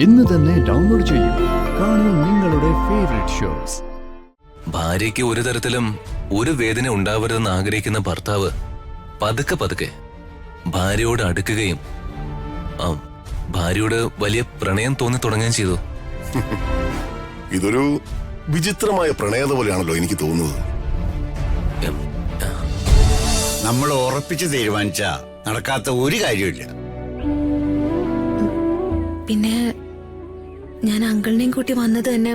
ഇന്ന് തന്നെ ഡൗൺലോഡ് ചെയ്യൂ. കാണൂ നിങ്ങളുടെ ഫേവറേറ്റ് ഷോസ്. ഭാര്യയ്ക്ക് ഒരു തരത്തിലും ഒരു വേദന ഉണ്ടാവരുതെന്ന് ആഗ്രഹിക്കുന്ന ഭർത്താവ് പതുക്കെ പതുക്കെ ഭാര്യയോട് അടുക്കുകയും ഭാര്യയോട് വലിയ പ്രണയം തോന്നി തുടങ്ങുകയും ചെയ്തു. ഇതൊരു വിചിത്രമായ പ്രണയത പോലെയാണല്ലോ എനിക്ക് തോന്നുന്നത്. നമ്മൾ ഉറപ്പിച്ച് തീരുമാനിച്ച നടക്കാത്ത ഒരു കാര്യമില്ല. പിന്നെ ഞാൻ അങ്കിളിനെയും കൂട്ടി വന്നത് തന്നെ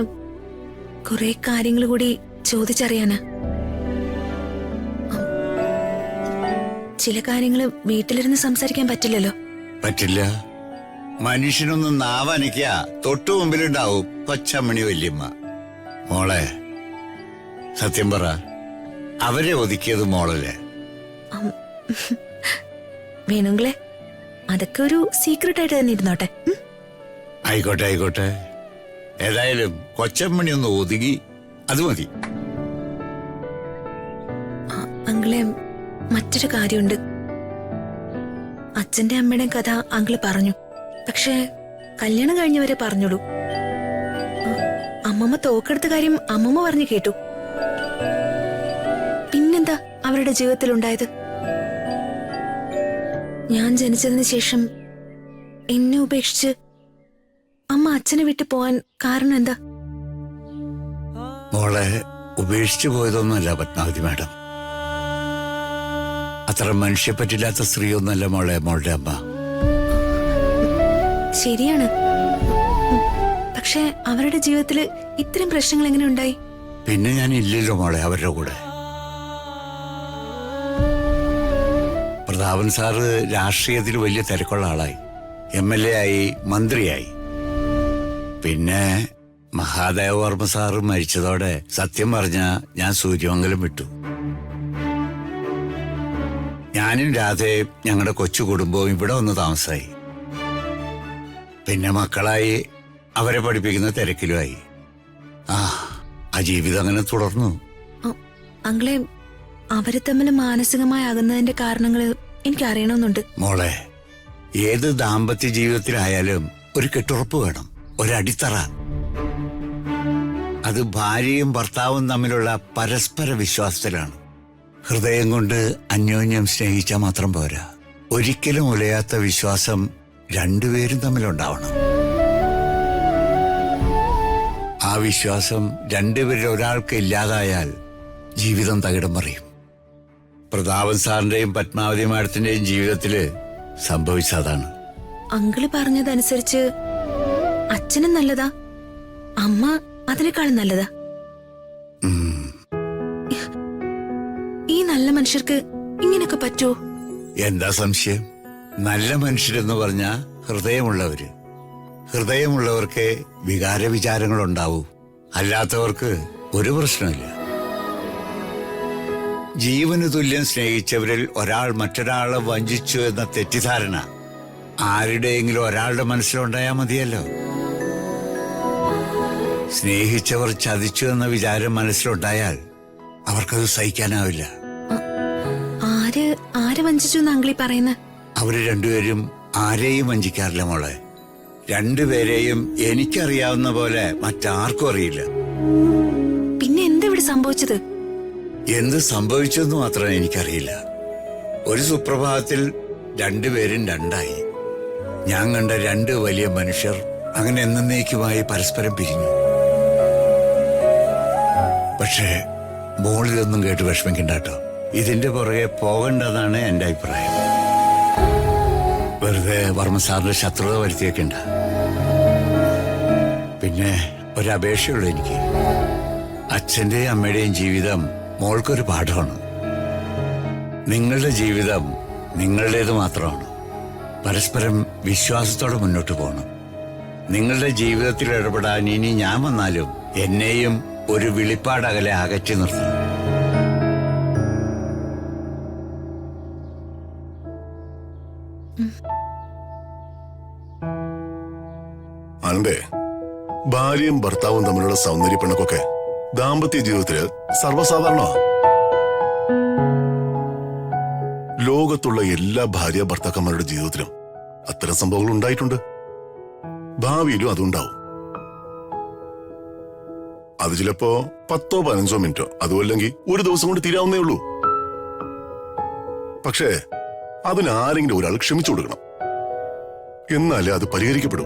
കുറെ കാര്യങ്ങൾ കൂടി ചോദിച്ചറിയാനാ. ചില കാര്യങ്ങൾ വീട്ടിലിരുന്ന് സംസാരിക്കാൻ പറ്റില്ലല്ലോ. പറ്റില്ല. മനുഷ്യനൊന്നും നാവനയ്ക്ക തൊട്ടു മുമ്പിലുണ്ടാവും കൊച്ചമ്മണി വല്യമ്മ. മോളെ സത്യം പറ, അവരെ ഒതുക്കിയത് മോളല്ലേ? വേണമെങ്കിലേ അതൊക്കെ ഒരു സീക്രട്ട് ആയിട്ട് തന്നെ ഇരുന്നോട്ടെ. ആയിക്കോട്ടെ ആയിക്കോട്ടെ. ഏതായാലും കൊച്ചമ്മണി ഒന്ന് ഒതുങ്ങി, അത് മതി. അങ്കിളെ, മറ്റൊരു കാര്യമുണ്ട്. അച്ഛന്റെ അമ്മയുടെ കഥ അങ്കിള് പറഞ്ഞു, പക്ഷെ കല്യാണം കഴിഞ്ഞവരെ പറഞ്ഞോളൂ. അമ്മമ്മ തോക്കെടുത്ത കാര്യം അമ്മമ്മ പറഞ്ഞു കേട്ടു. പിന്നെന്താ അവരുടെ ജീവിതത്തിൽ ഉണ്ടായത്? ഞാൻ ജനിച്ചതിന് ശേഷം എന്നെ ഉപേക്ഷിച്ച് അമ്മ അച്ഛനെ വിട്ടു പോവാൻ കാരണം എന്താ? മോളെ ഉപേക്ഷിച്ചു പോയതൊന്നുമല്ല പത്മാവതി മാഡം. അത്ര മനുഷ്യപ്പറ്റില്ലാത്ത സ്ത്രീയൊന്നുമല്ല മോളെ മോളുടെ അമ്മ. ശരിയാണ്. പക്ഷെ അവരുടെ ജീവിതത്തില് ഇത്തരം പ്രശ്നങ്ങൾ എങ്ങനെ ഉണ്ടായി? പിന്നെ ഞാൻ ഇല്ലല്ലോ മോളെ അവരുടെ കൂടെ. പ്രതാപൻ സാറ് രാഷ്ട്രീയത്തിൽ വലിയ തിരക്കുള്ള ആളായി, MLA ആയി, മന്ത്രിയായി. പിന്നെ മഹാദേവവർമ്മ സാറ് മരിച്ചതോടെ സത്യം പറഞ്ഞ ഞാൻ സൂര്യമംഗലം വിട്ടു. ഞാനും രാധയും ഞങ്ങളുടെ കൊച്ചു കുടുംബവും ഇവിടെ വന്ന് താമസമായി. പിന്നെ മക്കളായി, അവരെ പഠിപ്പിക്കുന്ന തിരക്കിലുമായി. ആ ജീവിതം അങ്ങനെ തുടർന്നു. അങ്ങളെ, അവര് തമ്മിൽ മാനസികമായി അകന്നതിന്റെ കാരണങ്ങൾ എനിക്ക് അറിയണമെന്നുണ്ട്. മോളെ, ഏത് ദാമ്പത്യ ജീവിതത്തിലായാലും ഒരു കെട്ടുറപ്പ് വേണം, ഒരടിത്തറ. അത് ഭാര്യയും ഭർത്താവും തമ്മിലുള്ള പരസ്പര വിശ്വാസത്തിലാണ്. ഹൃദയം കൊണ്ട് അന്യോന്യം സ്നേഹിച്ചാൽ മാത്രം പോരാ, ഒരിക്കലും ഉലയാത്ത വിശ്വാസം രണ്ടുപേരും തമ്മിലുണ്ടാവണം. ആ വിശ്വാസം രണ്ടുപേരിൽ ഒരാൾക്ക് ഇല്ലാതായാൽ ജീവിതം തകിടം മറിയും. പ്രതാപൻ സാറിന്റെയും പത്മാവതി മാഡത്തിന്റെയും ജീവിതത്തില് സംഭവിച്ചതാണ്. അങ്കിള് പറഞ്ഞതനുസരിച്ച് അച്ഛനും നല്ലതാ, അമ്മ അതിനേക്കാളും നല്ലതാ. ഈ നല്ല മനുഷ്യർക്ക് ഇങ്ങനെയൊക്കെ പറ്റുമോ? എന്താ സംശയം? നല്ല മനുഷ്യരെന്ന് പറഞ്ഞ ഹൃദയമുള്ളവര്. ഹൃദയമുള്ളവർക്ക് വികാര വിചാരങ്ങൾ ഉണ്ടാവൂ, അല്ലാത്തവർക്ക് ഒരു പ്രശ്നമില്ല. ജീവന് തുല്യം സ്നേഹിച്ചവരിൽ ഒരാൾ മറ്റൊരാളെ വഞ്ചിച്ചു എന്ന തെറ്റിദ്ധാരണ ആരുടെയെങ്കിലും ഒരാളുടെ മനസ്സിലുണ്ടായാൽ മതിയല്ലോ. സ്നേഹിച്ചവർ ചതിച്ചു എന്ന വിചാരം മനസ്സിലുണ്ടായാൽ അവർക്കത് സഹിക്കാനാവില്ല. ആര് വഞ്ചിച്ചു എന്ന് അങ്കിളി പറയുന്നത്? അവര് രണ്ടുപേരും ആരെയും വഞ്ചിക്കാറില്ല മോളെ. രണ്ടുപേരെയും എനിക്കറിയാവുന്ന പോലെ മറ്റാർക്കും അറിയില്ല. പിന്നെ എന്താ ഇവിടെ സംഭവിച്ചത്? എന്ത് സംഭവിച്ചെന്ന് മാത്രം എനിക്കറിയില്ല. ഒരു സുപ്രഭാതത്തിൽ രണ്ടുപേരും രണ്ടായി. ഞാൻ കണ്ട രണ്ട് വലിയ മനുഷ്യർ അങ്ങനെ എന്നേക്കുമായി പരസ്പരം പിരിഞ്ഞു. പക്ഷേ മോളിലൊന്നും കേട്ട് വിഷമിക്കണ്ടാട്ടോ. ഇതിന്റെ പുറകെ പോകണ്ടെന്നാണ് എന്റെ അഭിപ്രായം. വെറുതെ വർമ്മ സാറിന്റെ ശത്രുത വരുത്തിയേക്കണ്ട. പിന്നെ ഒരപേക്ഷയുള്ളൂ എനിക്ക്. അച്ഛന്റെയും അമ്മയുടെയും ജീവിതം മോൾക്കൊരു പാഠമാണ്. നിങ്ങളുടെ ജീവിതം നിങ്ങളുടേത് മാത്രമാണ്. പരസ്പരം വിശ്വാസത്തോടെ മുന്നോട്ട് പോകണം. നിങ്ങളുടെ ജീവിതത്തിൽ ഇടപെടാൻ ഇനി ഞാൻ വന്നാലും എന്നെയും ഒരു വിളിപ്പാടകലെ അകറ്റി നിർത്തണം. ആനന്ദേ, ഭാര്യയും ഭർത്താവും തമ്മിലുള്ള സൗന്ദര്യ പിണക്കൊക്കെ ദാമ്പത്യ ജീവിതത്തില് സർവ്വസാധാരണമാണ്. ലോകത്തുള്ള എല്ലാ ഭാര്യ ഭർത്താക്കന്മാരുടെ ജീവിതത്തിലും അത്തരം സംഭവങ്ങൾ ഉണ്ടായിട്ടുണ്ട്. ഭാവിയിലും അതുണ്ടാവും. അത് ചിലപ്പോ 10-15 മിനിറ്റോ അതുമല്ലെങ്കിൽ ഒരു ദിവസം കൊണ്ട് തീരാവുന്നേ ഉള്ളൂ. പക്ഷേ അതിനാരെങ്കിലും ഒരാൾ ക്ഷമിച്ചു കൊടുക്കണം, എന്നാലേ അത് പരിഹരിക്കപ്പെടൂ.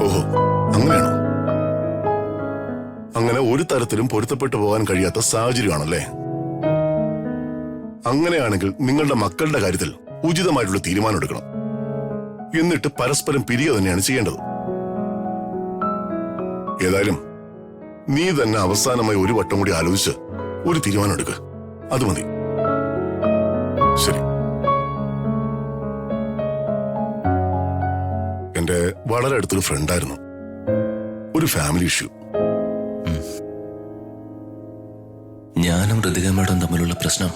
ഓഹോ, അങ്ങനെയാണോ? അങ്ങനെ ഒരു തരത്തിലും പൊരുത്തപ്പെട്ടു പോകാൻ കഴിയാത്ത സാഹചര്യമാണല്ലേ? അങ്ങനെയാണെങ്കിൽ നിങ്ങളുടെ മക്കളുടെ കാര്യത്തിൽ ഉചിതമായിട്ടുള്ള തീരുമാനം എടുക്കണം. എന്നിട്ട് പരസ്പരം പിരിയുക തന്നെയാണ് ചെയ്യേണ്ടത്. ഏതായാലും നീ തന്നെ അവസാനമായി ഒരു വട്ടം കൂടി ആലോചിച്ച് ഒരു തീരുമാനം എടുക്കുക. അത് മതി. ശരി. എന്റെ വളരെ അടുത്തൊരു ഫ്രണ്ടായിരുന്നു. ഒരു ഫാമിലി ഇഷ്യൂ. ഞാനും ഋതിക മേഡം തമ്മിലുള്ള പ്രശ്നം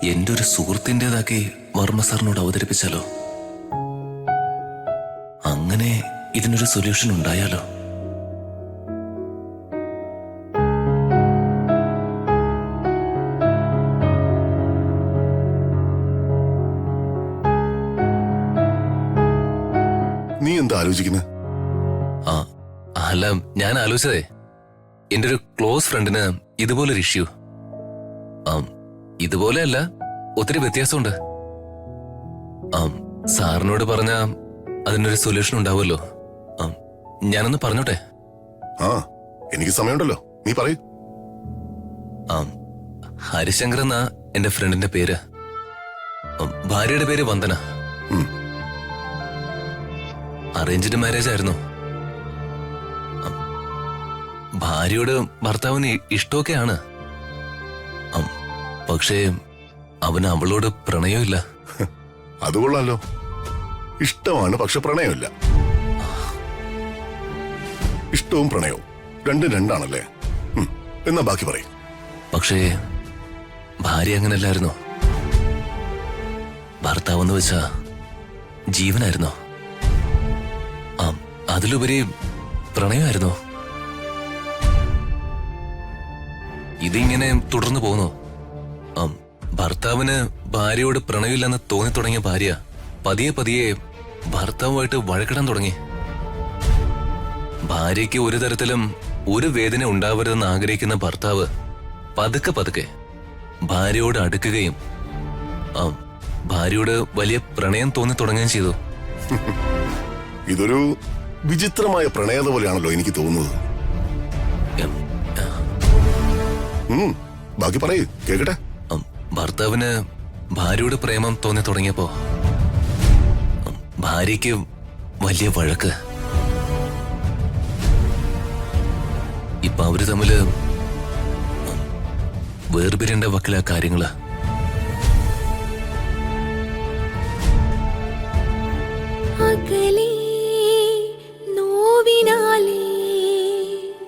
എന്റെ ഒരു സുഹൃത്തിൻ്റെതാക്കി വർമ്മ സാറിനോട് അവതരിപ്പിച്ചാലോ? അങ്ങനെ ഇതിനൊരു സൊല്യൂഷൻ ഉണ്ടായാലോ? നീ എന്താ ആലോചിക്കുന്നത്? ആ അല്ല, ഞാൻ ആലോചിച്ചതേ, എന്റെ ഒരു ക്ലോസ് ഫ്രണ്ടിന് ഇതുപോലൊരു ഇഷ്യൂ. ഇതുപോലെയല്ല, ഒത്തിരി വ്യത്യാസമുണ്ട്. സാറിനോട് പറഞ്ഞ അതിനൊരു സൊല്യൂഷൻ ഉണ്ടാവുമല്ലോ. ഞാനൊന്ന് പറഞ്ഞോട്ടെ? ആ, എനിക്ക് സമയമുണ്ടല്ലോ, നീ പറയൂ. ഹരിശങ്കർ എന്നാ എന്റെ ഫ്രണ്ടിന്റെ പേര്. ഭാര്യയുടെ പേര് വന്ദന. അറേഞ്ച്ഡ് മാരേജ് ആയിരുന്നു. ഭാര്യയോട് ഭർത്താവിന് ഇഷ്ടമൊക്കെയാണ്. പക്ഷേ അവന് അവളോട് പ്രണയമില്ല. അത് കൊള്ളാലോ. ഇഷ്ടമാണ്, പക്ഷെ പ്രണയമില്ല. ഇഷ്ടവും പ്രണയവും രണ്ടും രണ്ടാണല്ലേ? എന്നാ ബാക്കി പറയും. പക്ഷേ ഭാര്യ അങ്ങനല്ലായിരുന്നു. ഭർത്താവെന്ന് വെച്ചാ ജീവനായിരുന്നു. അതിലുപരി പ്രണയമായിരുന്നു. ഇതിങ്ങനെ തുടർന്നു പോകുന്നു. ഭർത്താവിന് ഭാര്യയോട് പ്രണയമില്ലെന്ന് തോന്നി തുടങ്ങിയ ഭാര്യ പതിയെ പതിയെ ഭർത്താവുമായിട്ട് വഴക്കിടാൻ തുടങ്ങി. ഭാര്യയ്ക്ക് ഒരു തരത്തിലും ഒരു വേദന ഉണ്ടാവരുതെന്ന് ആഗ്രഹിക്കുന്ന ഭർത്താവ് പതുക്കെ പതുക്കെ ഭാര്യയോട് അടുക്കുകയും ഭാര്യയോട് വലിയ പ്രണയം തോന്നി തുടങ്ങുകയും ചെയ്തു. ഇതൊരു വിചിത്രമായ പ്രണയത പോലെയാണല്ലോ എനിക്ക് തോന്നുന്നത്. ബാക്കി പറയൂ, കേക്കട്ടെ. ഭർത്താവിന് ഭാര്യയോട് പ്രേമം തോന്നി തുടങ്ങിയപ്പോ ഭാര്യയ്ക്ക് വലിയ വഴക്ക്. ഇപ്പൊ അവര് തമ്മില് വേർപിരിയേണ്ട വക്കില കാര്യങ്ങള്. അകലെ